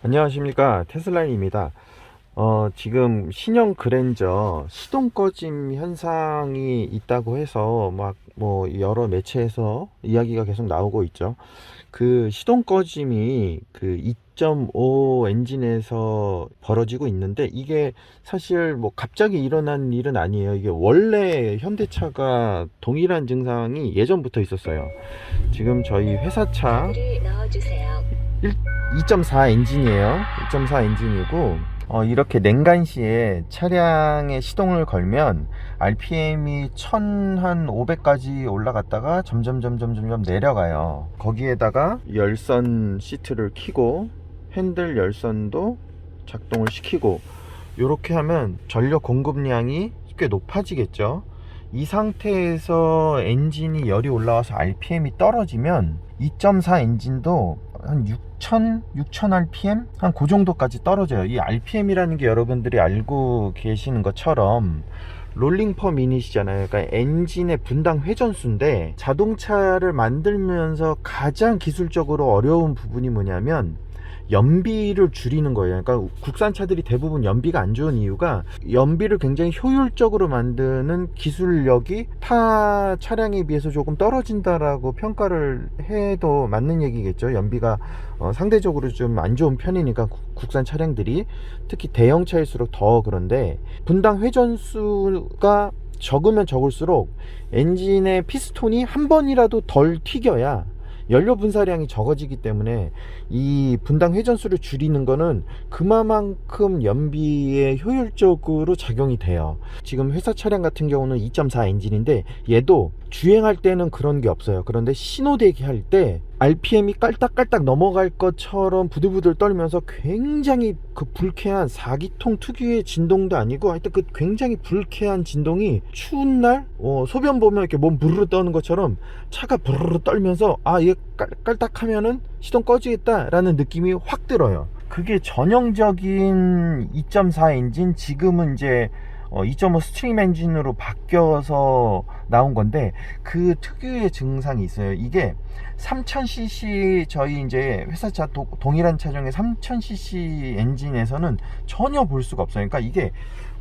안녕하십니까, 테슬라인입니다. 지금 신형 그랜저 시동 꺼짐 현상이 있다고 해서 막 뭐 여러 매체에서 이야기가 계속 나오고 있죠. 그 시동 꺼짐이 그 2.5 엔진에서 벌어지고 있는데, 이게 사실 뭐 갑자기 일어난 일은 아니에요. 이게 원래 현대차가 동일한 증상이 예전부터 있었어요. 지금 저희 회사차 2.4 엔진이에요. 2.4 엔진이고, 이렇게 냉간시에 차량에 시동을 걸면 RPM이 1500까지 올라갔다가 점점 내려가요. 거기에다가 열선 시트를 켜고 핸들 열선도 작동을 시키고, 이렇게 하면 전력 공급량이 꽤 높아지겠죠. 이 상태에서 엔진이 열이 올라와서 RPM이 떨어지면 2.4 엔진도 한 6,000 RPM? 한 그 정도까지 떨어져요. 이 RPM이라는 게 여러분들이 알고 계시는 것처럼 롤링 퍼 미닛이잖아요. 그러니까 엔진의 분당 회전수인데, 자동차를 만들면서 가장 기술적으로 어려운 부분이 뭐냐면 연비를 줄이는 거예요. 그러니까 국산차들이 대부분 연비가 안 좋은 이유가, 연비를 굉장히 효율적으로 만드는 기술력이 타 차량에 비해서 조금 떨어진다라고 평가를 해도 맞는 얘기겠죠. 연비가 상대적으로 좀 안 좋은 편이니까 국산 차량들이, 특히 대형차일수록 더 그런데, 분당 회전수가 적으면 적을수록 엔진의 피스톤이 한 번이라도 덜 튀겨야 연료 분사량이 적어지기 때문에, 이 분당 회전수를 줄이는 거는 그만큼 연비에 효율적으로 작용이 돼요. 지금 회사 차량 같은 경우는 2.4 엔진인데, 얘도 주행할 때는 그런 게 없어요. 그런데 신호대기 할 때 RPM이 깔딱깔딱 넘어갈 것처럼 부들부들 떨면서 굉장히 그 불쾌한 4기통 특유의 진동도 아니고, 하여튼 그 굉장히 불쾌한 진동이 추운 날 소변 보면 이렇게 몸 부르르 떠는 것처럼 차가 부르르 떨면서, 얘 깔딱하면은 시동 꺼지겠다 라는 느낌이 확 들어요. 그게 전형적인 2.4 엔진, 지금은 이제 2.5 스트림 엔진으로 바뀌어서 나온 건데, 그 특유의 증상이 있어요. 이게 3000cc, 저희 이제 회사차 동일한 차종의 3000cc 엔진에서는 전혀 볼 수가 없어요. 그러니까 이게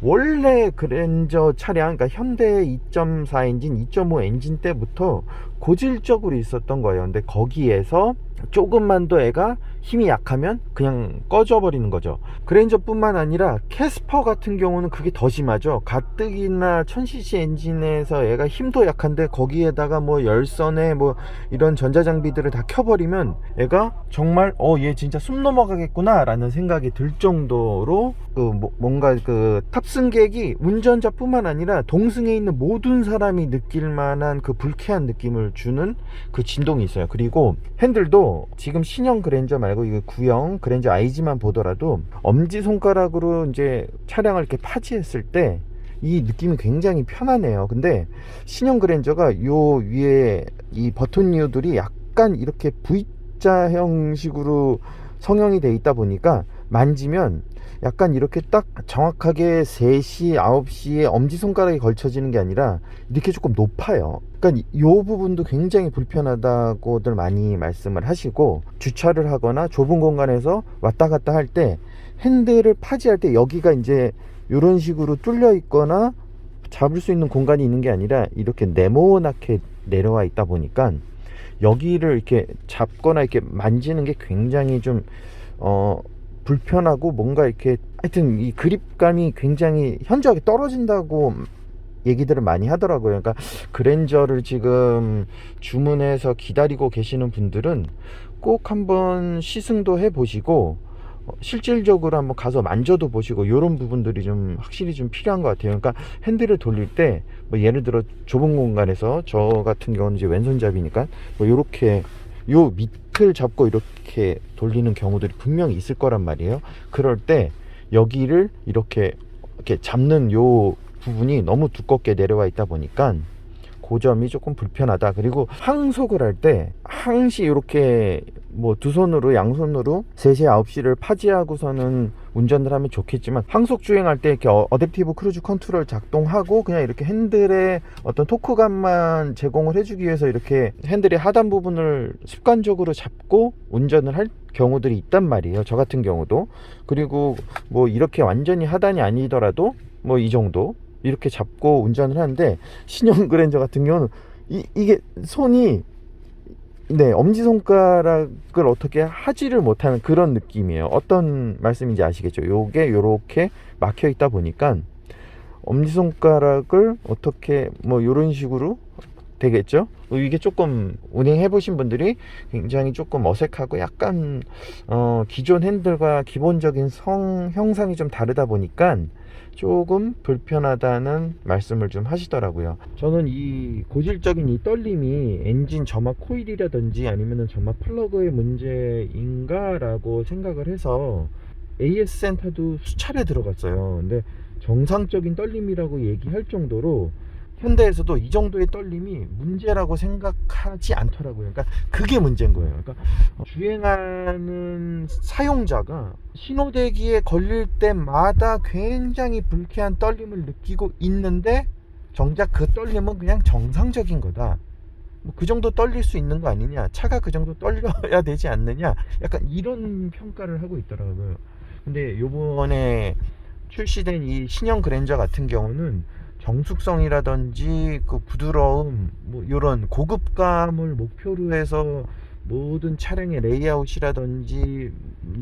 원래 그랜저 차량, 그러니까 현대 2.4 엔진, 2.5 엔진 때부터 고질적으로 있었던 거예요. 근데 거기에서 조금만 더 애가 힘이 약하면 그냥 꺼져 버리는 거죠. 그랜저 뿐만 아니라 캐스퍼 같은 경우는 그게 더 심하죠. 가뜩이나 1000cc 엔진에서 애가 힘도 약한데, 거기에다가 뭐 열선에 뭐 이런 전자장비들을 다 켜버리면 애가 정말 얘 진짜 숨 넘어가겠구나 라는 생각이 들 정도로, 뭔가 그 탑승객이, 운전자 뿐만 아니라 동승에 있는 모든 사람이 느낄 만한 그 불쾌한 느낌을 주는 그 진동이 있어요. 그리고 핸들도 지금 신형 그랜저 말고 이거 구형 그랜저 IG만 보더라도 엄지손가락으로 이제 차량을 이렇게 파지했을 때 이 느낌이 굉장히 편하네요. 근데 신형 그랜저가 요 위에 이 버튼류들이 약간 이렇게 V자 형식으로 성형이 돼 있다 보니까, 만지면 약간 이렇게 딱 정확하게 3시, 9시에 엄지손가락이 걸쳐지는 게 아니라 이렇게 조금 높아요. 그러니까 이 부분도 굉장히 불편하다고들 많이 말씀을 하시고, 주차를 하거나 좁은 공간에서 왔다 갔다 할 때 핸들을 파지할 때 여기가 이제 이런 식으로 뚫려 있거나 잡을 수 있는 공간이 있는 게 아니라 이렇게 네모나게 내려와 있다 보니까, 여기를 이렇게 잡거나 이렇게 만지는 게 굉장히 좀 불편하고, 뭔가 이렇게 하여튼 이 그립감이 굉장히 현저하게 떨어진다고 얘기들을 많이 하더라고요. 그러니까 그랜저를 지금 주문해서 기다리고 계시는 분들은 꼭 한번 시승도 해 보시고, 실질적으로 한번 가서 만져도 보시고, 이런 부분들이 좀 확실히 좀 필요한 것 같아요. 그러니까 핸들을 돌릴 때 뭐 예를 들어 좁은 공간에서, 저 같은 경우는 이제 왼손잡이니까 뭐 이렇게 요 밑을 잡고 이렇게 돌리는 경우들이 분명히 있을 거란 말이에요. 그럴 때 여기를 이렇게 잡는 요 부분이 너무 두껍게 내려와 있다 보니까 그 점이 조금 불편하다. 그리고 항속을 할 때 항시 이렇게 뭐 두 손으로 양손으로 3시 9시를 파지하고서는 운전을 하면 좋겠지만 항속 주행할 때 이렇게 어댑티브 크루즈 컨트롤 작동하고 그냥 이렇게 핸들에 어떤 토크감만 제공을 해주기 위해서 이렇게 핸들의 하단 부분을 습관적으로 잡고 운전을 할 경우들이 있단 말이에요. 저 같은 경우도. 그리고 뭐 이렇게 완전히 하단이 아니더라도 뭐 이 정도 이렇게 잡고 운전을 하는데, 신형 그랜저 같은 경우는 이게 손이 엄지손가락을 어떻게 하지를 못하는 그런 느낌이에요. 어떤 말씀인지 아시겠죠? 요게 요렇게 막혀 있다 보니까 엄지손가락을 어떻게 뭐 요런 식으로 되겠죠? 이게 조금 운행해 보신 분들이 굉장히 조금 어색하고 약간 기존 핸들과 기본적인 형상이 좀 다르다 보니까 조금 불편하다는 말씀을 좀 하시더라고요. 저는 이 고질적인 이 떨림이 엔진 점막 코일이라든지 아니면은 점막 플러그의 문제인가 라고 생각을 해서 AS 센터도 수차례 들어갔어요. 근데 정상적인 떨림이라고 얘기할 정도로 현대에서도 이 정도의 떨림이 문제라고 생각하지 않더라고요. 그러니까 그게 문제인 거예요. 그러니까 주행하는 사용자가 신호대기에 걸릴 때마다 굉장히 불쾌한 떨림을 느끼고 있는데 정작 그 떨림은 그냥 정상적인 거다. 뭐 그 정도 떨릴 수 있는 거 아니냐, 차가 그 정도 떨려야 되지 않느냐, 약간 이런 평가를 하고 있더라고요. 근데 요번에 출시된 이 신형 그랜저 같은 경우는 정숙성이라든지 그 부드러움, 뭐 이런 고급감을 목표로 해서 모든 차량의 레이아웃이라든지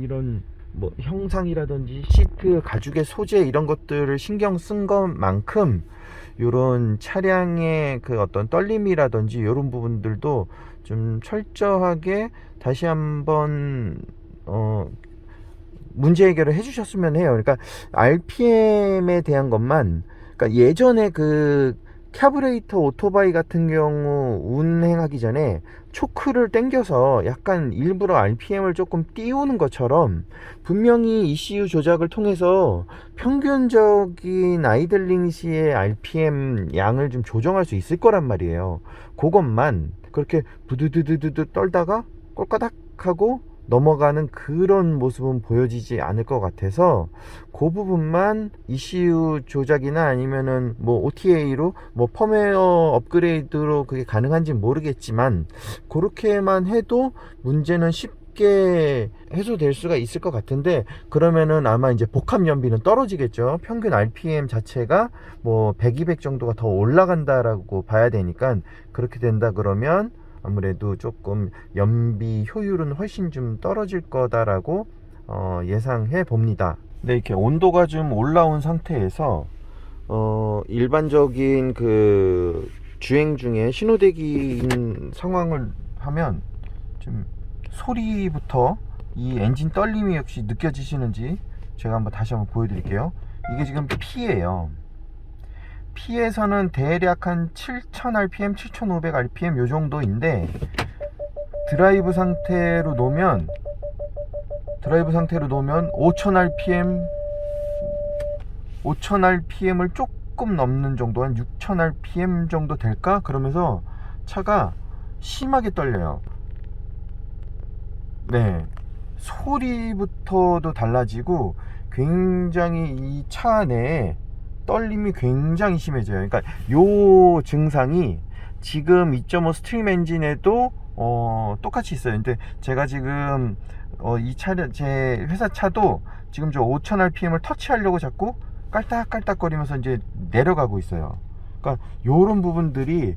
이런 뭐 형상이라든지 시트 가죽의 소재 이런 것들을 신경 쓴 것만큼 이런 차량의 그 어떤 떨림이라든지 이런 부분들도 좀 철저하게 다시 한번 문제 해결을 해주셨으면 해요. 그러니까 RPM에 대한 것만, 그러니까 예전에 그 카브레이터 오토바이 같은 경우 운행하기 전에 초크를 당겨서 약간 일부러 RPM을 조금 띄우는 것처럼 분명히 ECU 조작을 통해서 평균적인 아이들링 시의 RPM 양을 좀 조정할 수 있을 거란 말이에요. 그것만 그렇게 부두두두두 떨다가 꼴까닥 하고 넘어가는 그런 모습은 보여지지 않을 것 같아서 그 부분만 ECU 조작이나 아니면은 뭐 OTA로 뭐 펌웨어 업그레이드로 그게 가능한지 모르겠지만 그렇게만 해도 문제는 쉽게 해소될 수가 있을 것 같은데, 그러면은 아마 이제 복합 연비는 떨어지겠죠. 평균 RPM 자체가 뭐 100, 200 정도가 더 올라간다라고 봐야 되니까, 그렇게 된다 그러면 아무래도 조금 연비 효율은 훨씬 좀 떨어질 거다라고 예상해 봅니다. 네, 이렇게 온도가 좀 올라온 상태에서 일반적인 그 주행 중에 신호대기인 상황을 하면 좀 소리부터 이 엔진 떨림이 역시 느껴지시는지 제가 다시 한번 보여드릴게요. 이게 지금 P예요. P에서는 대략 한 7000rpm, 7500rpm 요 정도인데 드라이브 상태로 놓으면 5000rpm을 조금 넘는 정도, 한 6000rpm 정도 될까? 그러면서 차가 심하게 떨려요. 네, 소리부터도 달라지고 굉장히 이 차 내에 떨림이 굉장히 심해져요. 그러니까 요 증상이 지금 2.5 스트림 엔진에도 똑같이 있어요. 근데 제가 지금 이 차량, 제 회사 차도 지금 저 5000rpm을 터치하려고 자꾸 깔딱깔딱거리면서 이제 내려가고 있어요. 그러니까 요런 부분들이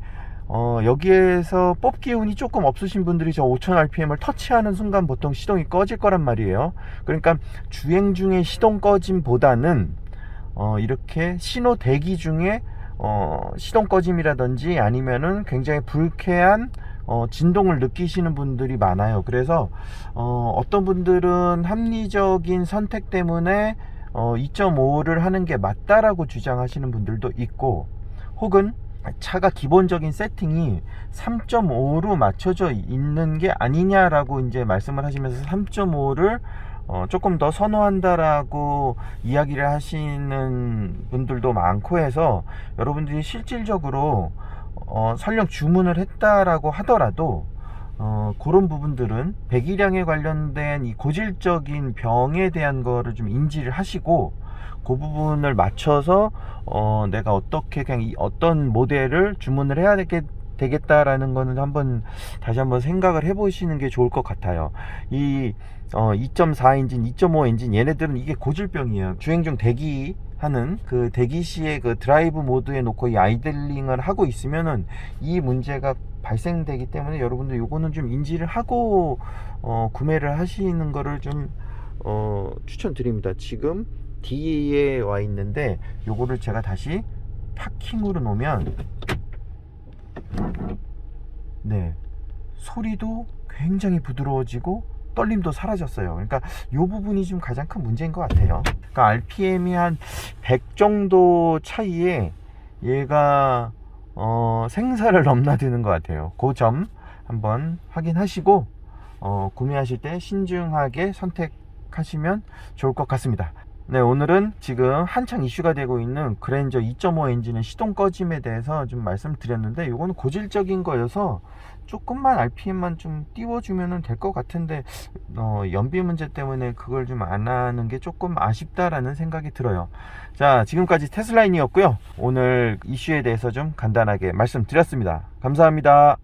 여기에서 뽑기 운이 조금 없으신 분들이 저 5000rpm을 터치하는 순간 보통 시동이 꺼질 거란 말이에요. 그러니까 주행 중에 시동 꺼짐보다는 이렇게 신호 대기 중에 시동 꺼짐이라든지 아니면은 굉장히 불쾌한 진동을 느끼시는 분들이 많아요. 그래서 어떤 분들은 합리적인 선택 때문에 2.5를 하는 게 맞다라고 주장하시는 분들도 있고, 혹은 차가 기본적인 세팅이 3.5로 맞춰져 있는 게 아니냐라고 이제 말씀을 하시면서 3.5를 조금 더 선호한다라고 이야기를 하시는 분들도 많고 해서, 여러분들이 실질적으로 설령 주문을 했다라고 하더라도 그런 부분들은 배기량에 관련된 이 고질적인 병에 대한 거를 좀 인지를 하시고 그 부분을 맞춰서 내가 어떻게 그냥 어떤 모델을 주문을 해야 되겠다라는 거는 다시 한번 생각을 해 보시는 게 좋을 것 같아요. 이 2.4 엔진, 2.5 엔진 얘네들은 이게 고질병이에요. 주행 중 대기하는 그 대기 시에 그 드라이브 모드에 놓고 이 아이들링을 하고 있으면은 이 문제가 발생되기 때문에 여러분들 요거는 좀 인지를 하고 구매를 하시는 거를 좀 추천드립니다. 지금 D에 와 있는데 요거를 제가 다시 파킹으로 놓으면 네, 소리도 굉장히 부드러워지고 떨림도 사라졌어요. 그러니까 이 부분이 좀 가장 큰 문제인 것 같아요. 그러니까 RPM이 한 100 정도 차이에 얘가 생사를 넘나드는 것 같아요. 그 점 한번 확인하시고 구매하실 때 신중하게 선택하시면 좋을 것 같습니다. 네, 오늘은 지금 한창 이슈가 되고 있는 그랜저 2.5 엔진의 시동 꺼짐에 대해서 좀 말씀드렸는데 이거는 고질적인 거여서 조금만 RPM만 좀 띄워주면 될 것 같은데 연비 문제 때문에 그걸 좀 안 하는 게 조금 아쉽다라는 생각이 들어요. 자, 지금까지 테슬라인이었고요. 오늘 이슈에 대해서 좀 간단하게 말씀드렸습니다. 감사합니다.